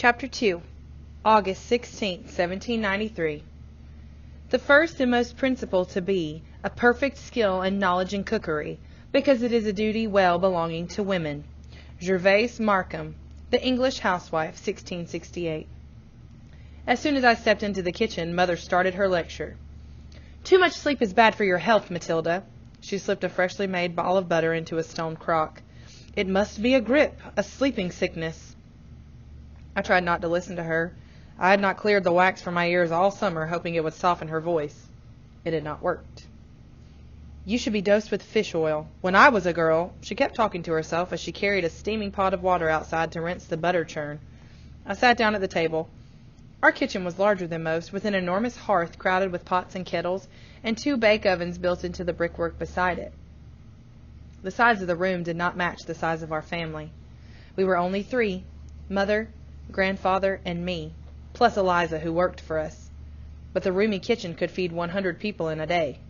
Chapter 2, August 16, 1793. The first and most principal to be a perfect skill and knowledge in cookery, because it is a duty well belonging to women. Gervase Markham, The English Housewife, 1668. As soon as I stepped into the kitchen, Mother started her lecture. "Too much sleep is bad for your health, Matilda." She slipped a freshly made ball of butter into a stone crock. "It must be a grip, a sleeping sickness." I tried not to listen to her. I had not cleared the wax from my ears all summer, hoping it would soften her voice. It had not worked. "You should be dosed with fish oil. When I was a girl," she kept talking to herself as she carried a steaming pot of water outside to rinse the butter churn. I sat down at the table. Our kitchen was larger than most, with an enormous hearth crowded with pots and kettles, and 2 bake ovens built into the brickwork beside it. The size of the room did not match the size of our family. We were only 3, Mother, Grandfather, and me, plus Eliza, who worked for us. But the roomy kitchen could feed 100 people in a day.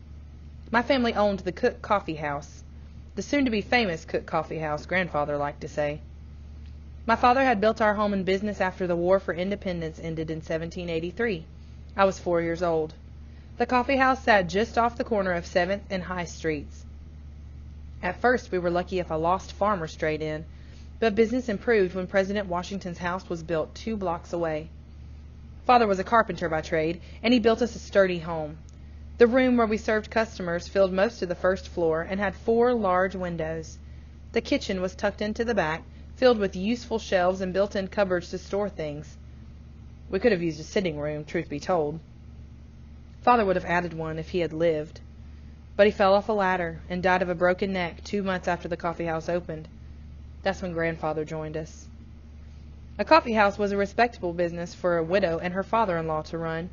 My family owned the Cook Coffee House, the soon-to-be famous Cook Coffee House, Grandfather liked to say. My father had built our home and business after the War for Independence ended in 1783. I was 4 years old. The coffee house sat just off the corner of 7th and High Streets. At first, we were lucky if a lost farmer strayed in, but business improved when President Washington's house was built 2 blocks away. Father was a carpenter by trade, and he built us a sturdy home. The room where we served customers filled most of the first floor and had 4 large windows. The kitchen was tucked into the back, filled with useful shelves and built-in cupboards to store things. We could have used a sitting room, truth be told. Father would have added one if he had lived. But he fell off a ladder and died of a broken neck 2 months after the coffee house opened. That's when Grandfather joined us. A coffee house was a respectable business for a widow and her father-in-law to run.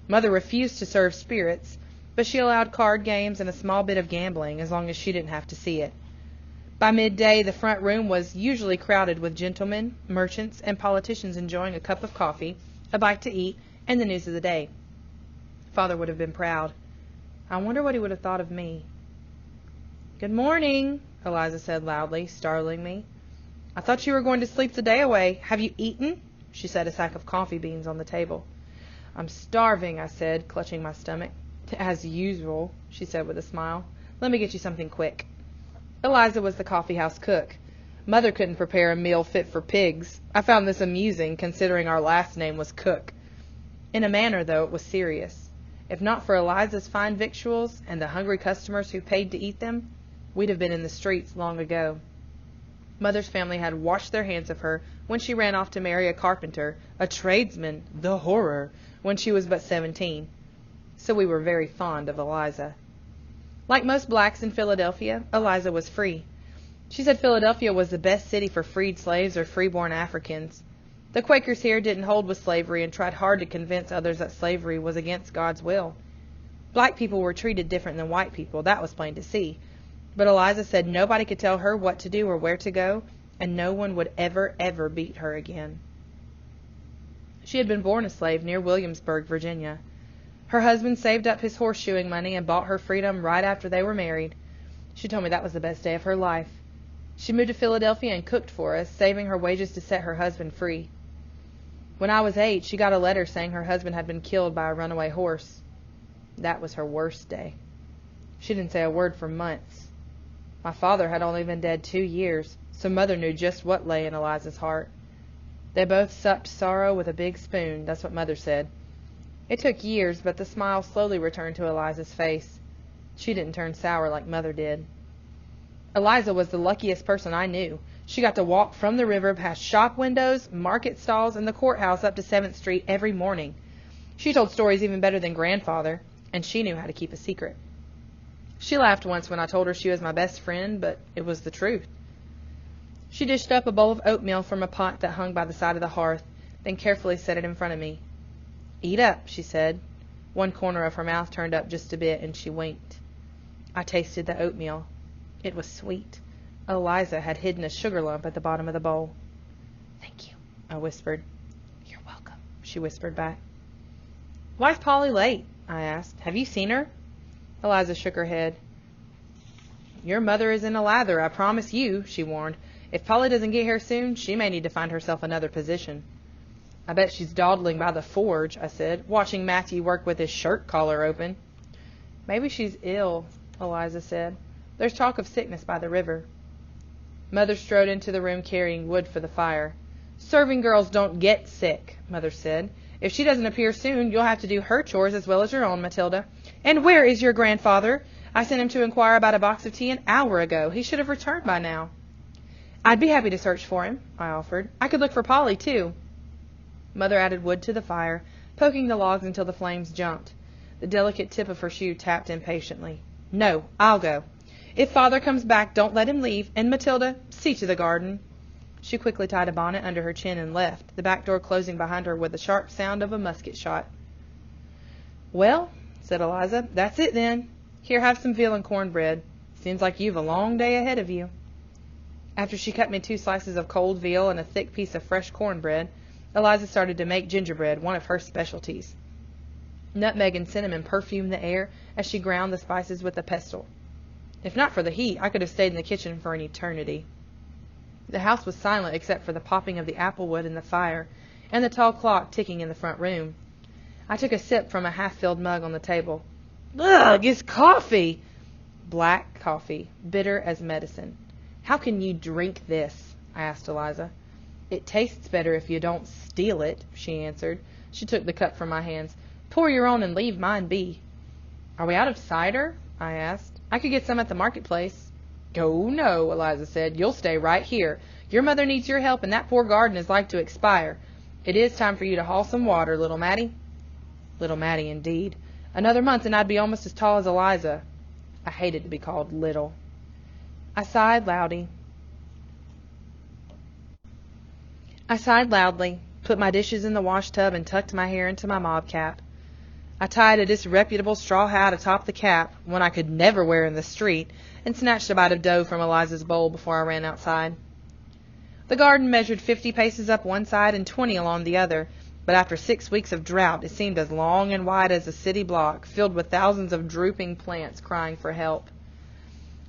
Mother refused to serve spirits, but she allowed card games and a small bit of gambling as long as she didn't have to see it. By midday, the front room was usually crowded with gentlemen, merchants, and politicians enjoying a cup of coffee, a bite to eat, and the news of the day. Father would have been proud. I wonder what he would have thought of me. "Good morning," Eliza said loudly, startling me. "I thought you were going to sleep the day away. Have you eaten?" She set a sack of coffee beans on the table. "I'm starving," I said, clutching my stomach. "As usual," she said with a smile. "Let me get you something quick." Eliza was the coffee house cook. Mother couldn't prepare a meal fit for pigs. I found this amusing, considering our last name was Cook. In a manner, though, it was serious. If not for Eliza's fine victuals and the hungry customers who paid to eat them, we'd have been in the streets long ago. Mother's family had washed their hands of her when she ran off to marry a carpenter, a tradesman, the horror, when she was but 17. So we were very fond of Eliza. Like most blacks in Philadelphia, Eliza was free. She said Philadelphia was the best city for freed slaves or freeborn Africans. The Quakers here didn't hold with slavery and tried hard to convince others that slavery was against God's will. Black people were treated different than white people, that was plain to see. But Eliza said nobody could tell her what to do or where to go, and no one would ever beat her again. She had been born a slave near Williamsburg, Virginia. Her husband saved up his horseshoeing money and bought her freedom right after they were married. She told me that was the best day of her life. She moved to Philadelphia and cooked for us, saving her wages to set her husband free. When I was 8, she got a letter saying her husband had been killed by a runaway horse. That was her worst day. She didn't say a word for months. My father had only been dead 2 years, so Mother knew just what lay in Eliza's heart. They both supped sorrow with a big spoon, that's what Mother said. It took years, but the smile slowly returned to Eliza's face. She didn't turn sour like Mother did. Eliza was the luckiest person I knew. She got to walk from the river past shop windows, market stalls, and the courthouse up to 7th Street every morning. She told stories even better than Grandfather, and she knew how to keep a secret. She laughed once when I told her she was my best friend, but it was the truth. She dished up a bowl of oatmeal from a pot that hung by the side of the hearth, then carefully set it in front of me. "Eat up," she said. One corner of her mouth turned up just a bit, and she winked. I tasted the oatmeal. It was sweet. Eliza had hidden a sugar lump at the bottom of the bowl. "Thank you," I whispered. "You're welcome," she whispered back. "Why's Polly late?" I asked. "Have you seen her?" Eliza shook her head. "Your mother is in a lather, I promise you," she warned. "If Polly doesn't get here soon, she may need to find herself another position." I bet she's dawdling by the forge, I said, watching Matthew work with his shirt collar open. Maybe she's ill, Eliza said. There's talk of sickness by the river. Mother strode into the room carrying wood for the fire. Serving girls don't get sick, Mother said. If she doesn't appear soon, you'll have to do her chores as well as your own, Matilda. And where is your grandfather? I sent him to inquire about a box of tea an hour ago. He should have returned by now. I'd be happy to search for him, I offered. I could look for Polly, too. Mother added wood to the fire, poking the logs until the flames jumped. The delicate tip of her shoe tapped impatiently. No, I'll go. If Father comes back, don't let him leave. And Matilda, see to the garden. She quickly tied a bonnet under her chin and left, the back door closing behind her with the sharp sound of a musket shot. Well, said Eliza, that's it then. Here, have some veal and cornbread. Seems like you've a long day ahead of you. After she cut me 2 slices of cold veal and a thick piece of fresh cornbread, Eliza started to make gingerbread, one of her specialties. Nutmeg and cinnamon perfumed the air as she ground the spices with a pestle. If not for the heat, I could have stayed in the kitchen for an eternity. The house was silent except for the popping of the apple wood in the fire and the tall clock ticking in the front room. I took a sip from a half-filled mug on the table. Ugh, it's coffee! Black coffee, bitter as medicine. How can you drink this? I asked Eliza. It tastes better if you don't steal it, she answered. She took the cup from my hands. Pour your own and leave mine be. Are we out of cider? I asked. I could get some at the marketplace. Oh, no, Eliza said. You'll stay right here. Your mother needs your help, and that poor garden is like to expire. It is time for you to haul some water, little Mattie. Little Mattie, indeed. Another month, and I'd be almost as tall as Eliza. I hated to be called little. I sighed loudly, put my dishes in the wash tub, and tucked my hair into my mob cap. I tied a disreputable straw hat atop the cap, one I could never wear in the street, and snatched a bite of dough from Eliza's bowl before I ran outside. The garden measured 50 paces up one side and 20 along the other, but after 6 weeks of drought it seemed as long and wide as a city block, filled with thousands of drooping plants crying for help.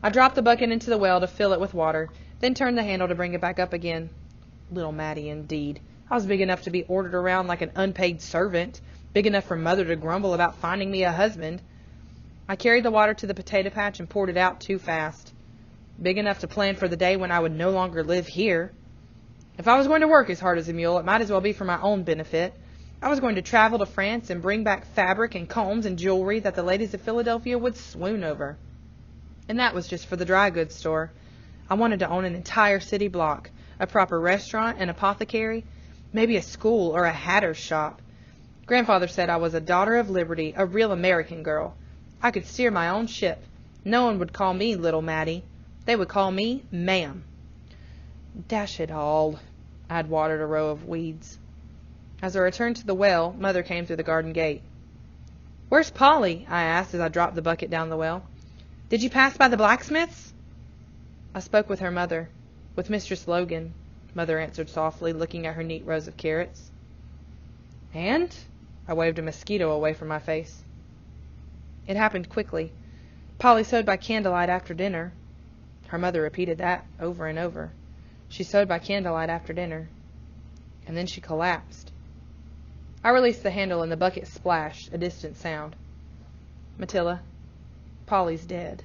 I dropped the bucket into the well to fill it with water, then turned the handle to bring it back up again. Little Mattie, indeed. I was big enough to be ordered around like an unpaid servant, big enough for Mother to grumble about finding me a husband. I carried the water to the potato patch and poured it out too fast. Big enough to plan for the day when I would no longer live here. If I was going to work as hard as a mule, it might as well be for my own benefit. I was going to travel to France and bring back fabric and combs and jewelry that the ladies of Philadelphia would swoon over. And that was just for the dry goods store. I wanted to own an entire city block, a proper restaurant, an apothecary, maybe a school or a hatter's shop. Grandfather said I was a daughter of liberty, a real American girl. I could steer my own ship. No one would call me little Mattie. They would call me ma'am. Dash it all. I had watered a row of weeds. As I returned to the well, Mother came through the garden gate. Where's Polly? I asked as I dropped the bucket down the well. Did you pass by the blacksmith's? I spoke with her mother. With Mistress Logan, Mother answered softly, looking at her neat rows of carrots. And? I waved a mosquito away from my face. It happened quickly. Polly sewed by candlelight after dinner. Her mother repeated that over and over. She sewed by candlelight after dinner. And then she collapsed. I released the handle and the bucket splashed, a distant sound. Matilda, Polly's dead.